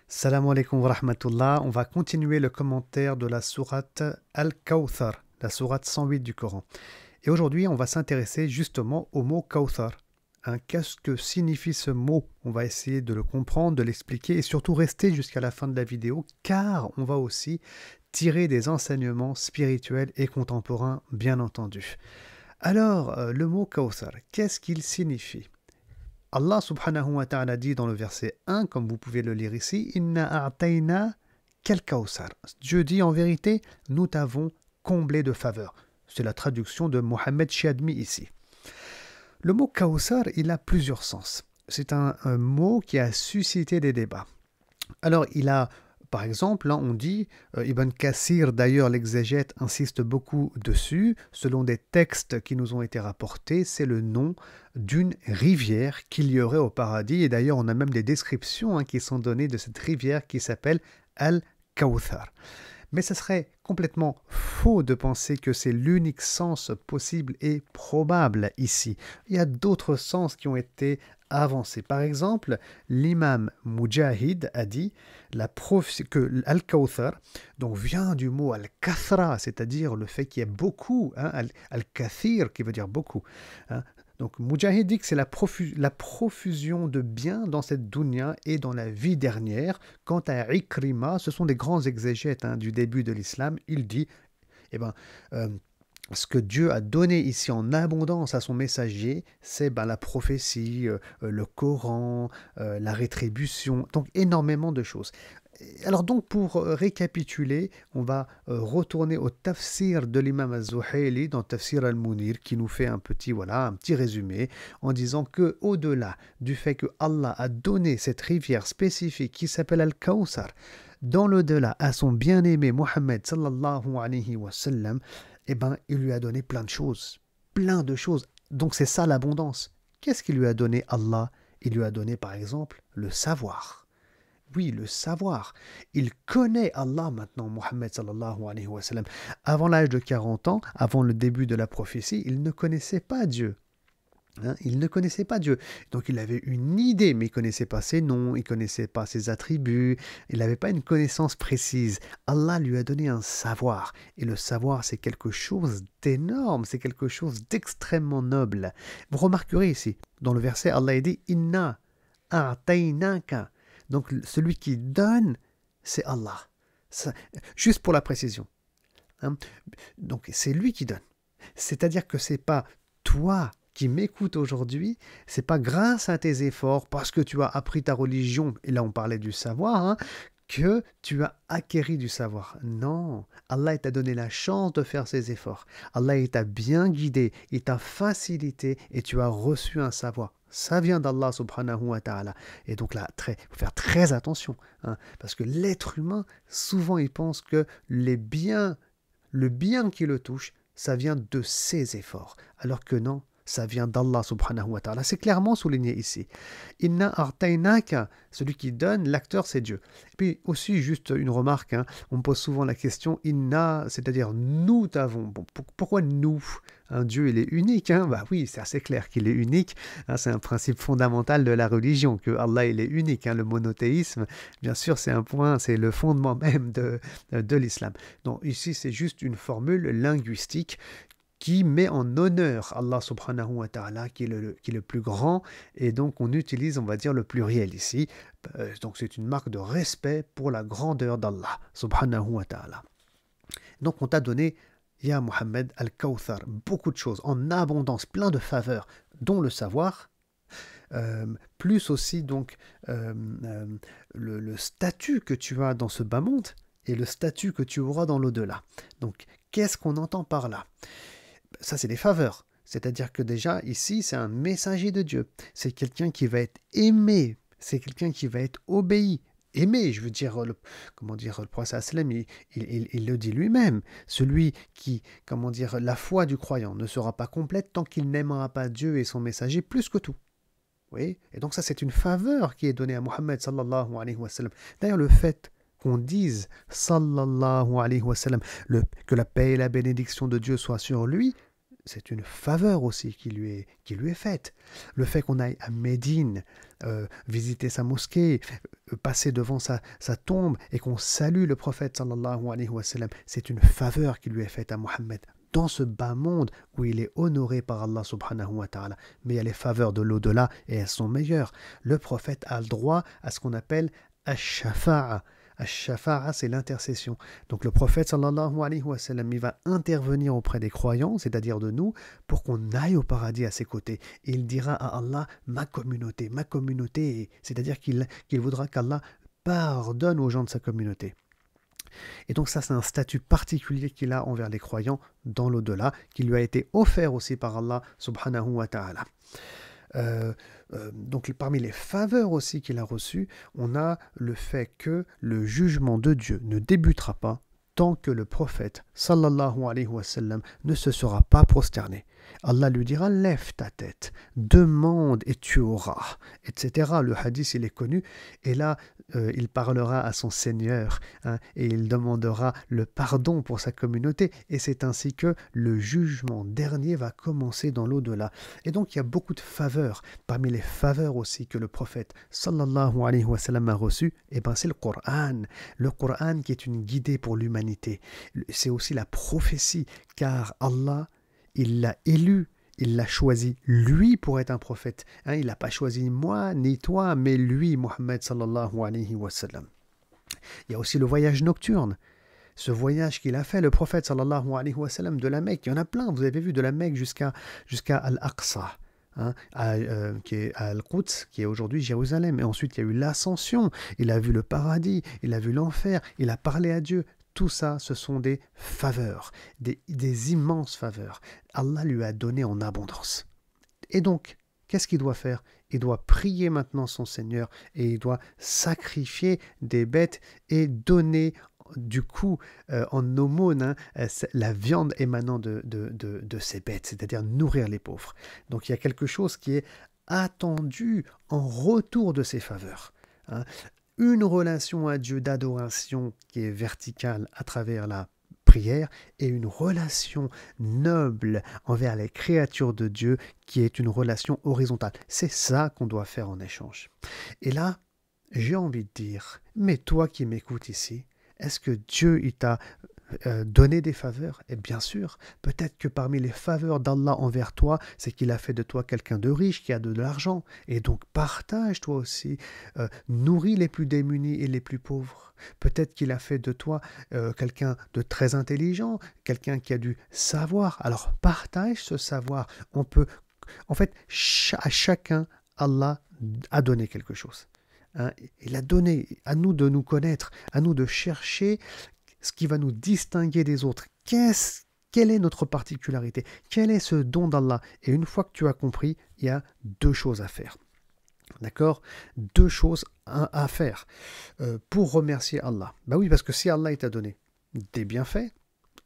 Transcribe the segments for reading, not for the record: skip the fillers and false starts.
Salam alaikum wa rahmatullah. On va continuer le commentaire de la sourate Al-Kawthar, la sourate 108 du Coran. Et aujourd'hui, on va s'intéresser justement au mot Kawthar. Qu'est-ce que signifie ce mot? On va essayer de le comprendre, de l'expliquer et surtout rester jusqu'à la fin de la vidéo car on va aussi tirer des enseignements spirituels et contemporains, bien entendu. Alors, le mot Kawthar, qu'est-ce qu'il signifie? Allah subhanahu wa ta'ala dit dans le verset 1, comme vous pouvez le lire ici, Inna a'tayna kal kawsar. Dieu dit en vérité, nous t'avons comblé de faveurs. C'est la traduction de Mohammed Chiadmi ici. Le mot kawsar, il a plusieurs sens. C'est un mot qui a suscité des débats. Alors, il a, par exemple, on dit, Ibn Kassir, d'ailleurs, l'exégète, insiste beaucoup dessus, selon des textes qui nous ont été rapportés, c'est le nom d'une rivière qu'il y aurait au paradis. Et d'ailleurs, on a même des descriptions qui sont données de cette rivière qui s'appelle Al-Kawthar. Mais ce serait complètement faux de penser que c'est l'unique sens possible et probable ici. Il y a d'autres sens qui ont été avancés. Par exemple, l'imam Mujahid a dit que Al-Kawthar donc vient du mot Al-Kathra, c'est-à-dire le fait qu'il y ait beaucoup, Al-Kathir qui veut dire beaucoup. Donc Mujahid dit que c'est la profusion de biens dans cette dunya et dans la vie dernière. Quant à Ikrima, ce sont des grands exégètes du début de l'islam, il dit, ce que Dieu a donné ici en abondance à son messager, c'est la prophétie, le Coran, la rétribution, donc énormément de choses. Alors donc pour récapituler, on va retourner au tafsir de l'imam Az-Zuhayli dans Tafsir al-Munir qui nous fait un petit résumé en disant que au-delà du fait que Allah a donné cette rivière spécifique qui s'appelle Al-Kawthar dans l'au-delà à son bien-aimé Mohammed sallallahu alayhi wa sallam, il lui a donné plein de choses. Donc c'est ça l'abondance. Qu'est-ce qu'il lui a donné Allah? Il lui a donné par exemple le savoir. Oui, le savoir. Il connaît Allah maintenant, Mohammed sallallahu alayhi wa sallam. Avant l'âge de 40 ans, avant le début de la prophétie, il ne connaissait pas Dieu. Il ne connaissait pas Dieu. Donc il avait une idée, mais il ne connaissait pas ses noms, il ne connaissait pas ses attributs, il n'avait pas une connaissance précise. Allah lui a donné un savoir. Et le savoir, c'est quelque chose d'énorme, c'est quelque chose d'extrêmement noble. Vous remarquerez ici, dans le verset, Allah dit « Inna a'taynaka ». Donc celui qui donne, c'est Allah. Juste pour la précision. Donc c'est lui qui donne. C'est-à-dire que c'est pas toi qui m'écoutes aujourd'hui, c'est pas grâce à tes efforts, parce que tu as appris ta religion, et là on parlait du savoir, que tu as acquéri du savoir. Non, Allah t'a donné la chance de faire ces efforts. Allah t'a bien guidé, il t'a facilité et tu as reçu un savoir. Ça vient d'Allah subhanahu wa ta'ala. Et donc là, il faut faire très attention. Parce que l'être humain, souvent, il pense que le bien qui le touche, ça vient de ses efforts. Alors que non, ça vient d'Allah subhanahu wa ta'ala. C'est clairement souligné ici. Inna artainaka, celui qui donne, l'acteur c'est Dieu. Et puis aussi, juste une remarque, on me pose souvent la question, inna, c'est-à-dire nous t'avons. Bon, pourquoi nous? Dieu, il est unique. Oui, c'est assez clair qu'il est unique. C'est un principe fondamental de la religion, que Allah, il est unique. Le monothéisme, bien sûr, c'est un point, c'est le fondement même de l'islam. Donc ici, c'est juste une formule linguistique qui met en honneur Allah subhanahu wa ta'ala, qui est le plus grand, et donc on utilise, on va dire, le pluriel ici. Donc c'est une marque de respect pour la grandeur d'Allah subhanahu wa ta'ala. Donc on t'a donné, Ya Muhammad al-Kawthar, beaucoup de choses, en abondance, plein de faveurs, dont le savoir, plus aussi donc le statut que tu as dans ce bas monde, et le statut que tu auras dans l'au-delà. Donc qu'est-ce qu'on entend par là? Ça, c'est des faveurs. C'est-à-dire que déjà, ici, c'est un messager de Dieu. C'est quelqu'un qui va être aimé. C'est quelqu'un qui va être obéi. Aimé, je veux dire, le prophète sallam, il le dit lui-même. Celui qui, la foi du croyant ne sera pas complète tant qu'il n'aimera pas Dieu et son messager plus que tout. Oui. Et donc ça, c'est une faveur qui est donnée à Mohammed sallallahu alayhi wa sallam. D'ailleurs, le fait qu'on dise sallallahu alayhi wa sallam, que la paix et la bénédiction de Dieu soient sur lui, c'est une faveur aussi qui lui est faite. Le fait qu'on aille à Médine, visiter sa mosquée, passer devant sa tombe et qu'on salue le prophète sallallahu alayhi wa sallam, c'est une faveur qui lui est faite à Mohammed dans ce bas monde où il est honoré par Allah subhanahu wa ta'ala. Mais il y a les faveurs de l'au-delà et elles sont meilleures. Le prophète a le droit à ce qu'on appelle ash-shafa'a. Ash-shafa'a, c'est l'intercession. Donc le prophète sallallahu alayhi wa sallam, il va intervenir auprès des croyants, c'est-à-dire de nous, pour qu'on aille au paradis à ses côtés. Et il dira à Allah, ma communauté, c'est-à-dire qu'il voudra qu'Allah pardonne aux gens de sa communauté. Et donc ça, c'est un statut particulier qu'il a envers les croyants dans l'au-delà, qui lui a été offert aussi par Allah subhanahu wa ta'ala. Donc parmi les faveurs aussi qu'il a reçues, on a le fait que le jugement de Dieu ne débutera pas tant que le prophète sallallahu alayhi wa sallam ne se sera pas prosterné. Allah lui dira, lève ta tête, demande et tu auras, etc. Le hadith, il est connu. Et là, il parlera à son Seigneur, hein, et il demandera le pardon pour sa communauté. Et c'est ainsi que le jugement dernier va commencer dans l'au-delà. Et donc, il y a beaucoup de faveurs. Parmi les faveurs aussi que le prophète sallallahu alayhi wa sallam a reçues, eh ben, c'est le Coran. Le Coran qui est une guidée pour l'humanité. C'est aussi la prophétie, car Allah, il l'a élu, il l'a choisi lui pour être un prophète. Hein, il n'a pas choisi moi ni toi, mais lui, Mohammed sallallahu alayhi wa sallam. Il y a aussi le voyage nocturne. Ce voyage qu'il a fait, le prophète sallallahu alayhi wa sallam, de la Mecque. Il y en a plein, vous avez vu, de la Mecque jusqu'à Al-Aqsa. Hein, qui est à Al-Quds, qui est aujourd'hui Jérusalem. Et ensuite, il y a eu l'ascension. Il a vu le paradis, il a vu l'enfer, il a parlé à Dieu. Tout ça, ce sont des faveurs, des immenses faveurs. Allah lui a donné en abondance. Et donc, qu'est-ce qu'il doit faire? Il doit prier maintenant son Seigneur et il doit sacrifier des bêtes et donner du coup en aumône la viande émanant de ces bêtes, c'est-à-dire nourrir les pauvres. Donc il y a quelque chose qui est attendu en retour de ces faveurs. Hein. Une relation à Dieu d'adoration qui est verticale à travers la prière et une relation noble envers les créatures de Dieu qui est une relation horizontale. C'est ça qu'on doit faire en échange. Et là, j'ai envie de dire, mais toi qui m'écoutes ici, est-ce que Dieu il t'a donné des faveurs? Et bien sûr, peut-être que parmi les faveurs d'Allah envers toi, c'est qu'il a fait de toi quelqu'un de riche, qui a de l'argent. Et donc partage toi aussi, nourris les plus démunis et les plus pauvres. Peut-être qu'il a fait de toi quelqu'un de très intelligent, quelqu'un qui a du savoir. Alors partage ce savoir. On peut, en fait, à chacun, Allah a donné quelque chose. Hein, il a donné à nous de nous connaître, à nous de chercher ce qui va nous distinguer des autres. Quelle est notre particularité? Quel est ce don d'Allah? Et une fois que tu as compris, il y a deux choses à faire. D'accord? Deux choses à faire pour remercier Allah. Ben oui, parce que si Allah t'a donné des bienfaits,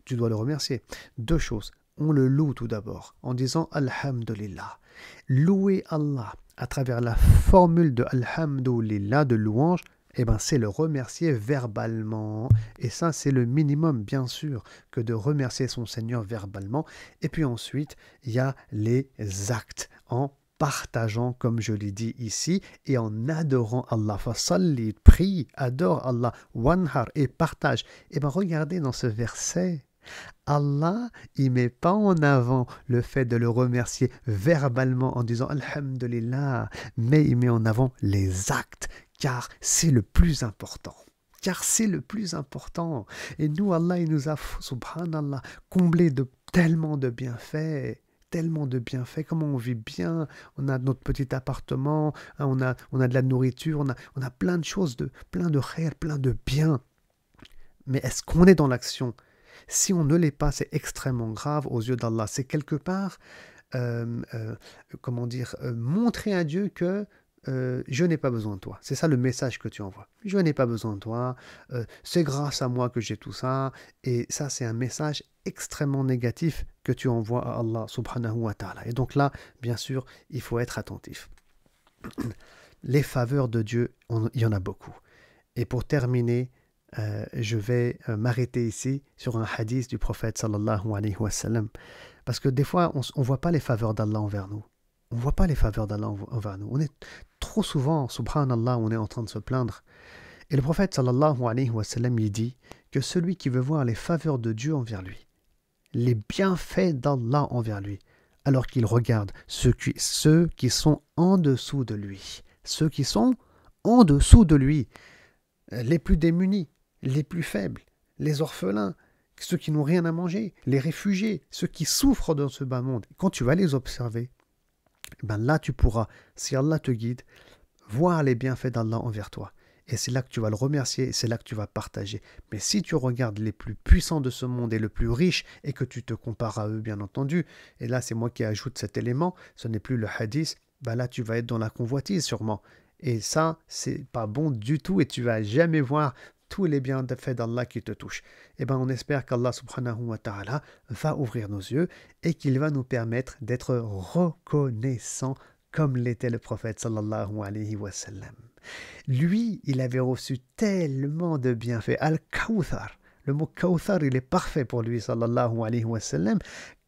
tu dois le remercier. Deux choses. On le loue tout d'abord en disant Alhamdulillah. Louer Allah à travers la formule de Alhamdulillah, de louange, eh ben, c'est le remercier verbalement. Et ça, c'est le minimum, bien sûr, que de remercier son Seigneur verbalement. Et puis ensuite, il y a les actes en partageant, comme je l'ai dit ici, et en adorant Allah. Fasalli, prie, adore Allah, wanhar, et partage. Et bien, regardez dans ce verset, Allah, il met pas en avant le fait de le remercier verbalement en disant Alhamdulillah, mais il met en avant les actes, car c'est le plus important. Car c'est le plus important. Et nous, Allah, il nous a, subhanallah, comblé de tellement de bienfaits. Tellement de bienfaits, comment on vit bien, on a notre petit appartement, hein, on a de la nourriture, on a plein de choses, plein de khair, plein de biens. Mais est-ce qu'on est dans l'action? Si on ne l'est pas, c'est extrêmement grave aux yeux d'Allah. C'est quelque part, montrer à Dieu que je n'ai pas besoin de toi. C'est ça le message que tu envoies. Je n'ai pas besoin de toi. C'est grâce à moi que j'ai tout ça. Et ça, c'est un message extrêmement négatif que tu envoies à Allah subhanahu wa ta'ala. Et donc là, bien sûr, il faut être attentif. Les faveurs de Dieu, il y en a beaucoup. Et pour terminer, je vais m'arrêter ici sur un hadith du prophète sallallahu alayhi wa sallam. Parce que des fois, on ne voit pas les faveurs d'Allah envers nous. On ne voit pas les faveurs d'Allah envers nous. On est trop souvent, subhanallah, on est en train de se plaindre. Et le prophète sallallahu alayhi wa sallam, il dit que celui qui veut voir les faveurs de Dieu envers lui, les bienfaits d'Allah envers lui, alors qu'il regarde ceux qui sont en dessous de lui, ceux qui sont en dessous de lui, les plus démunis, les plus faibles, les orphelins, ceux qui n'ont rien à manger, les réfugiés, ceux qui souffrent dans ce bas monde. Quand tu vas les observer, ben là tu pourras, si Allah te guide, voir les bienfaits d'Allah envers toi. Et c'est là que tu vas le remercier, c'est là que tu vas partager. Mais si tu regardes les plus puissants de ce monde et le plus riches, et que tu te compares à eux, bien entendu, et là c'est moi qui ajoute cet élément, ce n'est plus le hadith, ben là tu vas être dans la convoitise sûrement. Et ça, c'est pas bon du tout, et tu vas jamais voir tous les bienfaits d'Allah qui te touchent. Et ben on espère qu'Allah subhanahu wa ta'ala va ouvrir nos yeux, et qu'il va nous permettre d'être reconnaissants comme l'était le prophète sallallahu alayhi wa sallam. Lui, il avait reçu tellement de bienfaits. Al-Kawthar, le mot Kawthar, il est parfait pour lui, sallallahu alayhi wa sallam,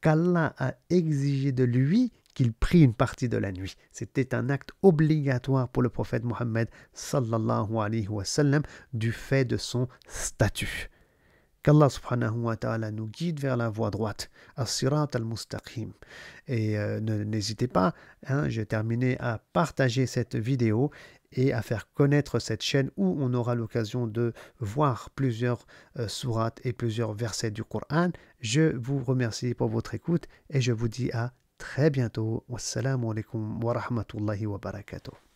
qu'Allah a exigé de lui qu'il prie une partie de la nuit. C'était un acte obligatoire pour le prophète Mohammed, sallallahu alayhi wa sallam, du fait de son statut. Qu'Allah subhanahu wa ta'ala nous guide vers la voie droite, as-sirat al-mustaqim. Et n'hésitez pas, je terminais à partager cette vidéo et à faire connaître cette chaîne où on aura l'occasion de voir plusieurs sourates et plusieurs versets du Coran. Je vous remercie pour votre écoute et je vous dis à très bientôt. Wassalamu alaikum wa rahmatullahi wa barakatuh.